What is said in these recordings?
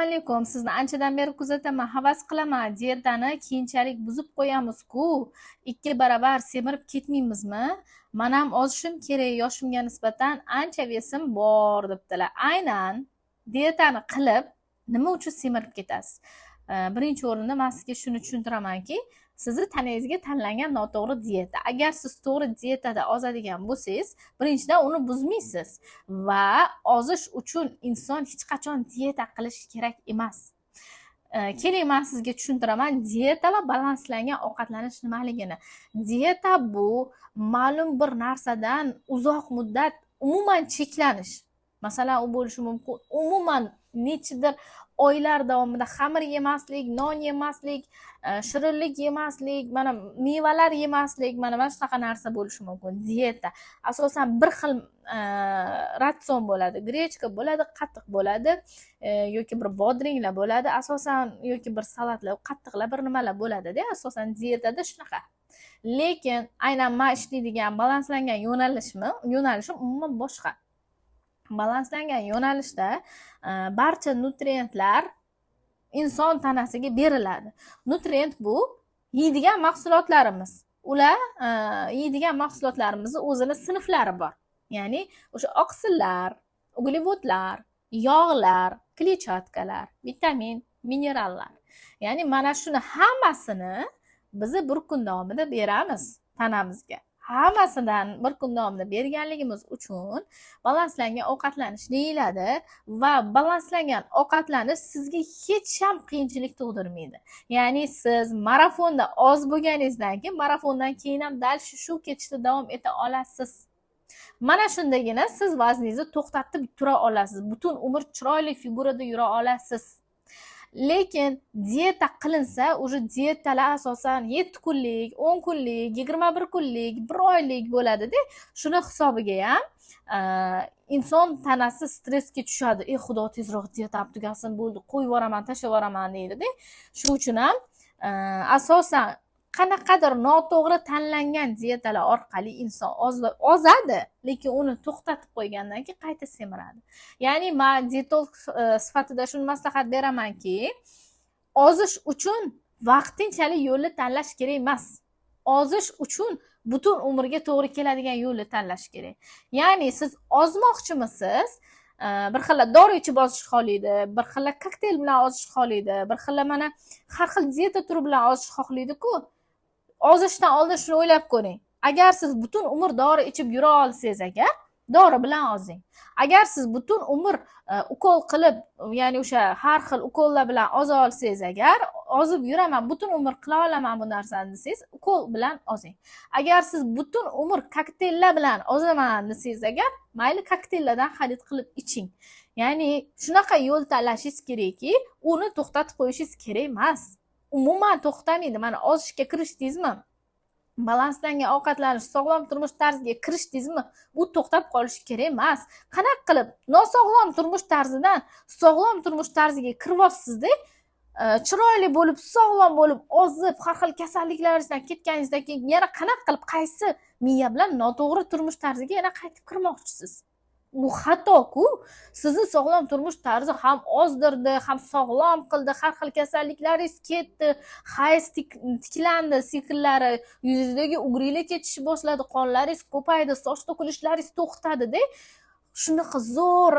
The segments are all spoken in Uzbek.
Alaykum, sizni anchadan beri kuzataman, havas qilaman. Dietani keyinchalik buzib qo'yamiz-ku, 2 baravar semirib ketmaymizmi? Men ham ozishim kerak, yoshimga nisbatan ancha vesim bor debdilar. Aynan dietani qilib nima uchun semirib ketasiz? Birinchi o'rinda men sizga shuni tushuntiramanki, sizni tanangizga tanlangan noto'g'ri dieta. Agar siz to'g'ri dietada ozadigan bo'lsangiz, birinchidan uni buzmaysiz va ozish uchun inson hech qachon dieta qilish kerak emas. Keling, men sizga tushuntiraman dieta va balanslangan ovqatlanish nimaligini. Dieta bu ma'lum bir narsadan uzoq muddat umuman cheklanish. Masalan, u bo'lishi mumkin umuman nechidir oylar davomida xamir yemaslik, non yemaslik, shirinlik yemaslik, mana mevalar yemaslik, mana shunaqa narsa bo'lishi mumkin. Dieta asosan bir xil ratsion bo'ladi. Grechka bo'ladi, qatiq bo'ladi, yoki bir bodringlar bo'ladi, asosan yoki bir salatlar, qattiqlar, bir nimalar bo'ladi-da, asosan dietada shunaqa. Lekin aynan men ishlaydigan balanslangan yo'nalishim umuman boshqa. Balanslangan yo'nalishda barcha nutrientlar inson tanasiga beriladi. Nutrient bu yeydigan mahsulotlarimiz. Ular yeydigan mahsulotlarimizning o'zini sinflari bor. Ya'ni o'sha oqsillar, uglevodlar, yog'lar, kletchatkalar, vitamin, minerallar. Ya'ni mana shuni hammasini biz bir kun davomida beramiz tanamizga. Hammasidan bir kun davomida berganligimiz uchun balanslangan ovqatlanish deyiladi va balanslangan ovqatlanish sizga hech ham qiyinchilik tug'dirmaydi. Ya'ni siz marafonda oz bo'lganingizdan keyin marafondan keyin ham dal shu ketishda davom eta olasiz. Mana shundagina siz vazningizni to'xtatib tura olasiz. Butun umr chiroyli figurada yura olasiz. Lekin dieta qilinsa, o'sha dietalar asosan 7 kunlik, 10 kunlik, 21 kunlik, 1 oylik bo'ladi-da. Shuni hisobiga ham inson tanasi stressga tushadi. Xudo tezroq dietam tugasin, bo'ldi, qo'yib yuboraman, tashlab yuboraman deydi-da. Shuning uchun ham asosan qanaqadir noto'g'ri tanlangan dietalar orqali inson ozadi, lekin uni to'xtatib qo'ygandan keyin qayta semiradi. Ya'ni men detoks sifatida shuni maslahat beramanki, ozish uchun vaqtinchalik yo'lni tanlash kerak emas. Ozish uchun butun umrga to'g'ri keladigan yo'lni tanlash kerak. Ya'ni siz ozmoqchimisiz? Bir xil dori ichib ozish xohlaydi, bir xil kokteyl bilan ozish xohlaydi, bir xil mana har xil dieta turi bilan ozish xohlaydi-ku. Ozishdan oldin shuni o'ylab ko'ring. Agar siz butun umr dori ichib yura olsangiz agar, dori bilan ozing. Agar siz butun umr ukol qilib, ya'ni o'sha har xil ukollar bilan oza olsangiz agar, ozib yuraman, butun umr qila olaman bu narsani desangiz, ukol bilan ozing. Agar siz butun umr kokteyller bilan ozaman desangiz agar, mayli kokteyllardan xarid qilib iching. Ya'ni shunaqa yo'l tanlashingiz kerakki, uni to'xtatib qo'yishingiz kerak emas. Umuman to'xtamaydi. Mana ozishga kirishdingizmi? Balanslangan ovqatlanish, sog'lom turmush tarziga kirishdingizmi? Bu to'xtab qolishi kerak emas. Qanaqa qilib nosog'lom turmush tarzidan sog'lom turmush tarziga kiryapsiz-da, chiroyli bo'lib, sog'lom bo'lib, ozib, har xil kasalliklaringizdan ketganingizdan keyin yana qanaqa qilib qaysi miya bilan noto'g'ri turmush tarziga yana qaytib kirmoqchisiz? Bu xato-ku. Sizni sog'lom turmush tarzi ham ozdirdi, ham sog'lom qildi, har xil kasalliklaringiz ketdi, hayz tiklandi, sikllari, yuzingizdagi ugrilar ketishni boshladi, qonlaringiz ko'paydi, soch to'kilishlaringiz to'xtadi-da. Shunaqa zo'r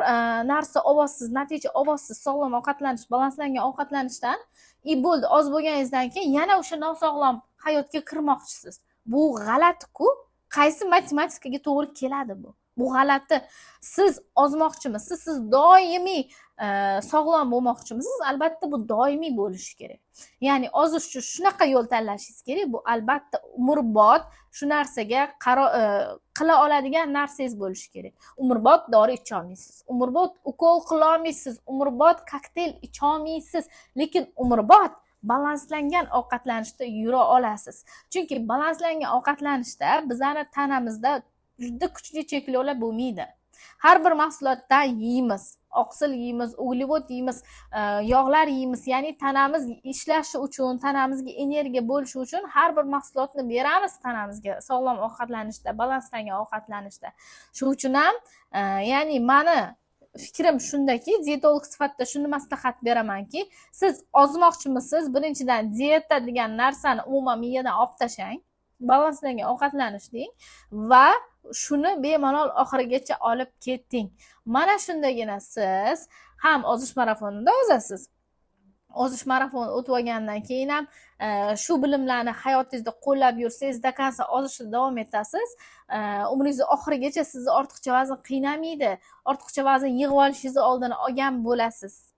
narsa olyapsiz, natija olyapsiz sog'lom ovqatlanish, balanslangan ovqatlanishdan. Bo'ldi, oz bo'lganingizdan keyin yana o'sha nosog'lom hayotga kirmoqchisiz. Bu g'alati-ku. Qaysi matematikaga to'g'ri keladi bu? Bu g'alati. Siz ozmoqchimisiz? Siz doimiy sog'lom bo'lmoqchimisiz? Albatta bu doimiy bo'lishi kerak. Ya'ni ozish uchun shunaqa yo'l tanlashingiz kerak. Bu albatta umrbod shu narsaga qila oladigan narsangiz bo'lishi kerak. Umrbod dori icha olmaysiz. Umrbod ukol qila olmaysiz. Umrbod kokteyl icha olmaysiz. Lekin umrbod balanslangan ovqatlanishda yura olasiz. Chunki balanslangan ovqatlanishda bizning tanamizda juda kuchli cheklovlar bo'lmaydi. Har bir mahsulotdan yeymiz, oqsil yeymiz, uglevod yeymiz, yog'lar yeymiz. Ya'ni tanamiz ishlashi uchun, tanamizga energiya bo'lishi uchun har bir mahsulotni beramiz tanamizga sog'lom ovqatlanishda, balanslangan ovqatlanishda. Shuning uchun ham, ya'ni meni fikrim shundaki, dietolog sifatida shuni maslahat beramanki, siz ozmoqchimisiz, birinchidan dieta degan narsani umuman miyadan olib tashlang, balanslangan ovqatlanish deng va shuni bemalol oxirigacha olib keting. Mana shundagina siz ham ozish marafonida ozasiz. Ozish marafoni o'tib olgandan keyin ham shu bilimlarni hayotingizda qo'llab yursangiz, do konca ozishda davom etasiz. Umringizni oxirigacha sizni ortiqcha vazn qiynamaydi. Ortiqcha vazn yig'ib olishingizni oldini olgan bo'lasiz.